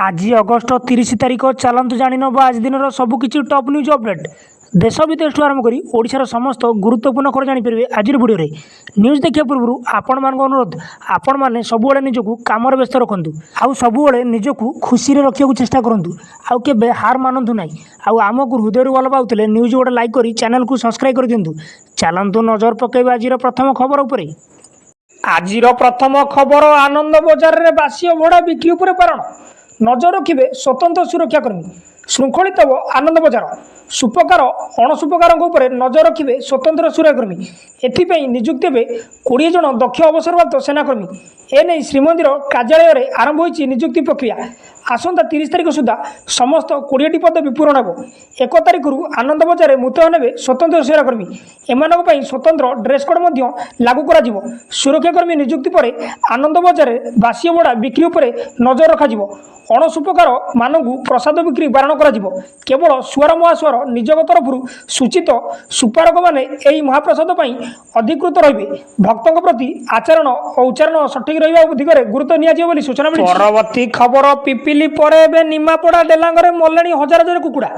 आज अगस्ट 30 तारिख चलतु जाणवा आज दिन सबकि टॉप न्यूज अपडेट देश विदेश आरंभ कर ओडिशार समस्त गुरुत्वपूर्ण खबर जानीपर आज भिडियो न्यूज देखा पूर्व आपण मान अनुरोध आपण मैंने सबुले निजक कम व्यस्त रखु आउ सबुले निजक खुशी रखा चेष्टा करूँ आउ के हार मानतु ना आम को हृदय भल पाते न्यूज गोटे लाइक कर चैनल को सब्सक्राइब कर दिंतु चलतु नजर पकेबा आज प्रथम खबर उपर आज प्रथम खबर आनंद बजार में बासी भड़ा बिक्री उपर कारण नजर रखिए स्वतंत्र सुरक्षाकर्मी श्रृंखलित आनंद बजार सुपकार अणसुपकार नजर रखिए स्वतंत्र सुरक्षाकर्मी एथपाई निजुक्ति हे 20 जन दक्ष अवसरप्राप्त सेनाकर्मी एने श्रीमंदिर कार्यालय में आरंभ होती निजुक्ति प्रक्रिया आसंता 30 तारिख सुधा समस्त 20टी पदवी पूरण हो 1 तारिख आनंद बजार मुतयन हे स्वतंत्र सेनाकर्मी एम स्वतंत्र ड्रेस कोड लागू कर सुरक्षाकर्मी निजुक्ति पर आनंद बजार बासी बड़ा बिक्री उपर नजर रखा अणसुपकार मानू प्रसाद बिक्री बारण कर केवल सुआर महासुआर निजक तरफ सूचित सुपारक मैंने यही महाप्रसाद अधिकृत रही भक्तों प्रति आचरण और उच्चारण सठिक रहा दिगरे गुरुत्व नि सूचना मिली। परवर्ती खबर पिपिली पर निमापड़ा डेलांगे मले हजार हजार कुकुड़ा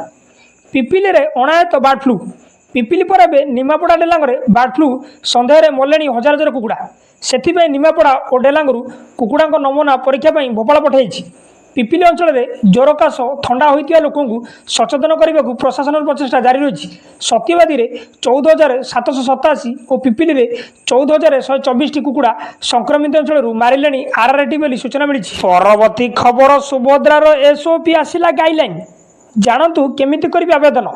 पिपिली में अणायत बार्ड फ्लू पिपिली पर निमापड़ा डेलांगे बार्ड फ्लू सन्देह मले हजार हजार कुकुड़ा से निमापड़ा और डेलांगू कुकुड़ा नमूना परीक्षा भोपाल पठाई पिपिली अंचल में ज्वर काश थंडा होता लोक सचेतन करने को प्रशासन प्रचेषा जारी रही सत्यवादी में 14,787 और पिपिली में 14,124 कुकुड़ा संक्रमित अंचल मारे आरआरटी बोली सूचना मिली। परवर्ती खबर सुभद्रार एसओपी आसला गाइडलाइन जानतु केमिति करिवे आवेदन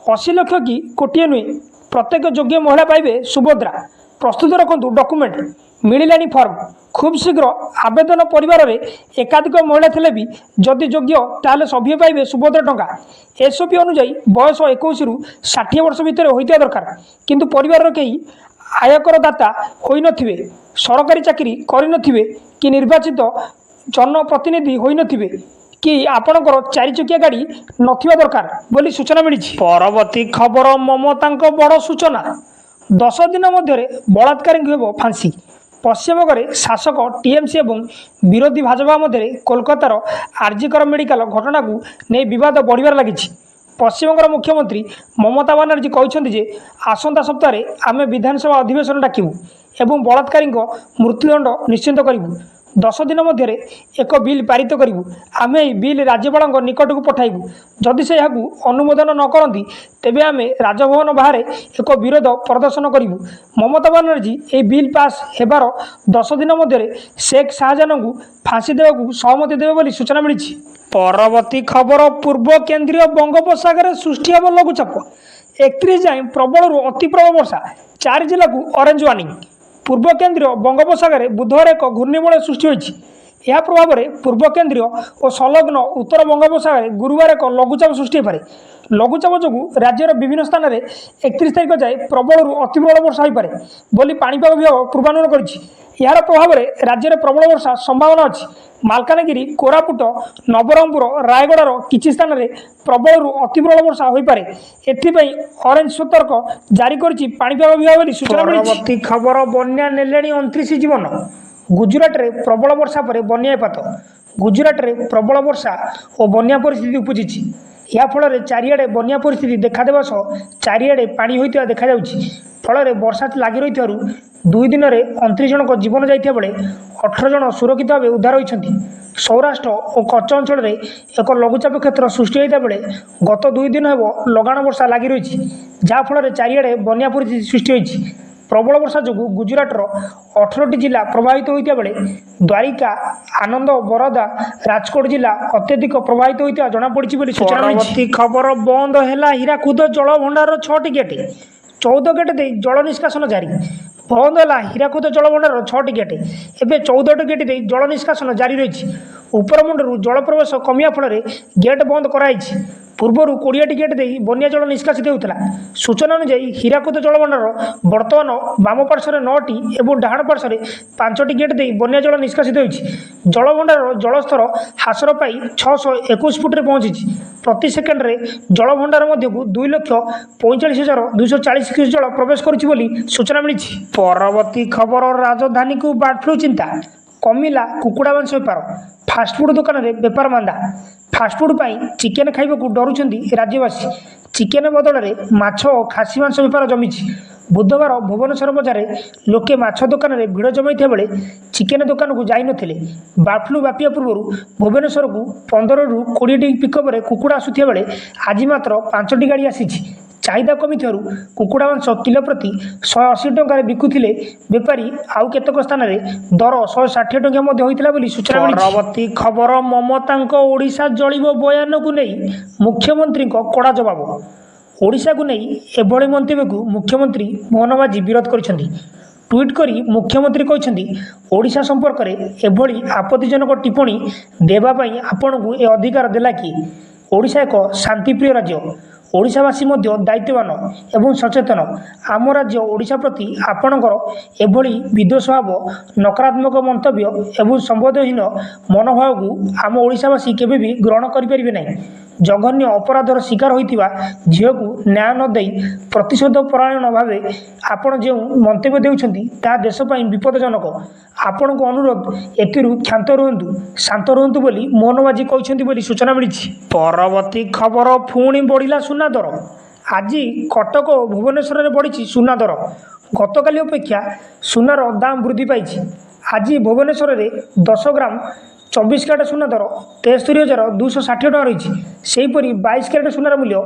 80 लाख कि कोटिए नुहे प्रत्येक योग्य महिला पाइबे सुभद्रा प्रस्तुत रखु डॉक्यूमेंट मिलानी फॉर्म खूब शीघ्र आवेदन परिवार में एकाधिक महिला थे भी जदि योग्य ताले सभी पाइबे सुभद्रा टंका एसओपी अनुजाई बयस 21 रु 60 वर्ष भितर होता दरकार किंतु परिवार कहीं आयकर दाता होई नथिबे सरकारी चाकरी करि नथिबे कि निर्वाचित जनप्रतिनिधि होई नथिबे कि आपणकर 4 चकिया गाड़ी नथिबा दरकार बोली सूचना मिली। परवर्ती खबर ममता बड़ सूचना 10 दिन मध्य बलात्कारी हेब फांसी पश्चिमबंग में शासक टीएमसी और विरोधी भाजपा मध्य कोलकातार आरजीकर मेडिकल घटना को नहीं बद बढ़िबार लगी पश्चिमबंग मुख्यमंत्री ममता बानार्जी कहते आसंता सप्ताह आम विधानसभा अधिवेशन डाकू एवं बलात्कारी मृत्युदंड निश्चित करूँ 10 दिन मध्य एक बिल पारित करूँ आम बिल राज्यपाल निकट को पठाइबू जदि से अनुमोदन न करती तेबे आम राजभवन बाहर एक विरोध प्रदर्शन करूँ ममता बानार्जी ये बिल पास होबार 10 दिन मध्य शेख शाहजाहान को फांसी देवा सहमति देवे बोली सूचना मिली। परवर्ती खबर पूर्व केन्द्रीय बंगोपसागर सृष्टि हे लघुचाप 31 जाए प्रबल अति प्रबल वर्षा 4 जिला को ऑरेंज वार्निंग पूर्व केन्द्रीय बंगोपसागर बुधवार एक घूर्णिबलय सृष्टि होती यह प्रभाव में पूर्व केन्द्रीय और संलग्न उत्तर बंगोपसागर गुरुवार एक लघुचाप सृष्टि हो लघुचाप जो राज्यर विभिन्न स्थान में 31 तारिख जाए प्रबल अति प्रबल वर्षा हो पारे बोली पाणीपाग विभाग पूर्वानुमान कर यार प्रभाव में राज्य में प्रबल वर्षा संभावना अच्छी मालकानगिरी कोरापुट नवरंगपुर रायगड़ार किसी स्थान में प्रबल अति प्रबल वर्षा हो पारे एथिपाई ऑरेंज सतर्क जारी करिछि पाणीपाग विभाग बोली सूचना मिली। परवर्ती खबर बन्या नेलेणी 29 जीवन गुजरात रे प्रबल वर्षा पर बन्यापात गुजरात रे प्रबल वर्षा और बन्या परिस्थिति उपजिछि या फल चारिआडे बन्या परिस्थिति देखादेवा सह चारिआडे पानी होइतिबा देखा जाउछि फल वर्षा लगी रही 2 दिन में 29 जन जीवन जाइथिबा बेले 18 जन सुरक्षित भाव उद्धार होइछन्ति सौराष्ट्र और कच्छ अंचल में एक लघुचाप क्षेत्र सृष्टि होता बेले गत 2 दिन हेब लगाण वर्षा लगी रही जहाँफल चारिआडे बन्या परिस्थिति सृष्टि होइछि प्रबल वर्षा जो गुजरातर 18टी जिला प्रभावित होता बेले द्वारिका आनंद बरदा राजकोट जिला अत्यधिक प्रभावित होता जमापड़ी सूचना मिली। खबर बंद है हीराकुद जल भंडार 6टी गेट 14 गेट दे जल निष्कासन जारी बंद है हीराकुद जल भंडार 6टी गेट एवं 14टी गेट दे जल निष्कासन जारी रही उपरमुंडू जल प्रवेश कमिया फल गेट बंद कराई पूर्वर 20टी गेट दे बन्या जल निष्कासित होता सूचना अनुसार हीराकुद जल भंडार बर्तमान बाम पार्श्वर 9टी और डाहाण पार्श्वर 5टी गेट दे बन्या जल निष्कासित होती जल भंडार जलस्तर हासर पाई 621 फुट्रे पहुंची प्रति सेकेंड्रे जल भंडार मध्य 2,45,240 क्यूसेक जल प्रवेश करुच्ची सूचना मिली। परवर्ती खबर राजधानी को बर्ड फ्लू चिंता कमिला कुकुड़ा मांस बेपार फास्टफुड दुकान में बेपार मांदा फास्टफुड चिकेन खाइबा डरुंच राज्यवासी चिकेन बदल में माछ और खासी मांस बेपार जमी बुधवार भुवनेश्वर बजार लोके माछ दुकान में भिड़ जमाई बेले चिकेन दुकान को जाई नथिले बर्डफ्लू व्यापिया पूर्व भुवनेश्वर को 15 ରୁ 20टी पिकअप कुकुड़ा आसुथिया बेले आज मात्र 5टी गाड़ी आसी चाहिदा कमी कुकुड़ा मांस किलो प्रति 180 टंकार बिकुथिले बेपारी आउ केतक स्थान में दर 160 टंका होता सूचना मिली। परवर्ती खबर ममता ओडिशा जलिब बयान को नहीं मुख्यमंत्री कड़ा जवाब ओडिशा को नहीं एभली मंतव्य को मुख्यमंत्री मोहन माझी विरोध कर ट्वीट करी मुख्यमंत्री कहते ओडिशा संपर्क में एभली आपत्तिजनक टिप्पणी देवाई आपण को ए अधिकार देला कि ओडिशा एक शांतिप्रिय राज्य ओडिशावासी मध्य दायित्ववान एवं सचेतन आम राज्य ओडिशा प्रति आपणकर एभली विद्वेषभाव नकारात्मक मंतव्य एवं संबोधहीन मनोभाव को आम ओडिशावासी केबे भी ग्रहण करें नहीं जघन्य अपराधर शिकार होता झील को न्याय न दे प्रतिशोध परायण भाव आपण जो मंतव्य देउछंती ता देशपाई विपदजनक आपण को अनुरोध एथिरु क्षांत रुहतु शांत रुहतु बोली मोहन माझी कहते बोली सूचना मिली। परवर्ती खबर पुणी बढ़िला सुना दर आज कटक और भुवनेश्वर में बढ़ी सुना दर गतकाली अपेक्षा सुनार दाम वृद्धि पाई आज भुवनेश्वर में 10 ग्राम 24 क्यारेट सुना दर 73,260 टका रही सेहीपरि 22 क्यारेट सुनार मूल्य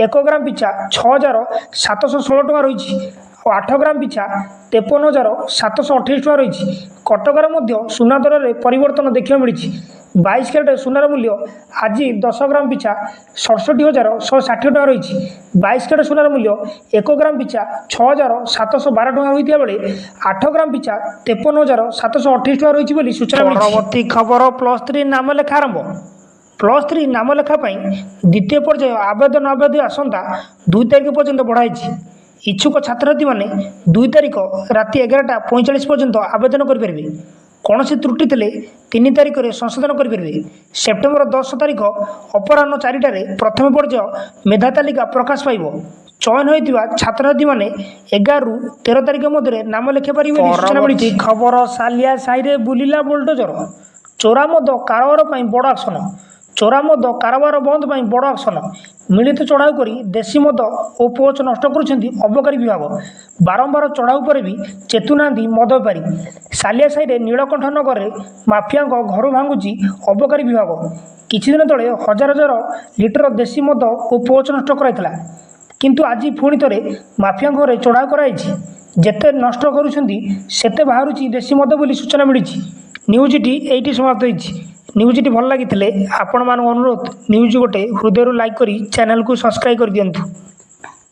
1 ग्राम पिछा 6,716 टका रही और 8 ग्राम पिछा 53,728 टका रही कटकर सुना दर में परिवर्तन देखा मिली 22 क्यारेट सुनार मूल्य आज 10 ग्राम पिछा 67,160 टका रही 22 क्यारेट सुनार मूल्य 1 ग्राम पिछा 6,712 टका होता बेले 8 ग्राम पिछा 53,728 टका रही सूचना। परवर्ती खबर +3 नाम लेखा आरंभ +3 नाम लेखा द्वितीय पर्याय आवेदन अवधि आसंता 2 तारिख पर्यंत बढ़ाई इच्छुक छात्रछात्री मैंने 2 तारिख राति 11:45 पर्यंत आवेदन करेंगे कौन त्रुटि थे 3 तारिख में संशोधन करेंगे सेप्टेम्बर 10 तारिख अपराह 4टार प्रथम पर्याय मेधा तालिका प्रकाश पाइब चयन होता छात्रछात्री मैंने 11 ରୁ 13 तारिख मध्य नाम लिखे पारे सूचना मिली। खबर सालिया साई बुलिला बुलडोजर चोरा मद कारोबार बड़ एक्शन चोरा मद कारोबार बंद बड़ एक्शन मिलित चढ़ाऊ कर देशी मद और पोच नष्ट कर अबकारी विभाग बारंबार चढ़ाऊ पर भी चेतुना मद बेपारी सालिया साई नीलकंठ नगर में माफिया घर भांगुची अबकारी विभाग किछि दिन तले हजार हजार लिटर देशी मद और पोच नष्ट कराइला किंतु आज पुणी थे माफिया घरे चढ़ाऊ कराई जेते नष्ट करुछंती सेते बाहरुची देशी मद बोली सूचना मिली। न्यूजटी एटी समाप्त होइछि। न्यूजटी भल लगी आपण मान अनुरोध न्यूज गोटे हृदय लाइक करी चैनल को सब्सक्राइब कर दियंतु।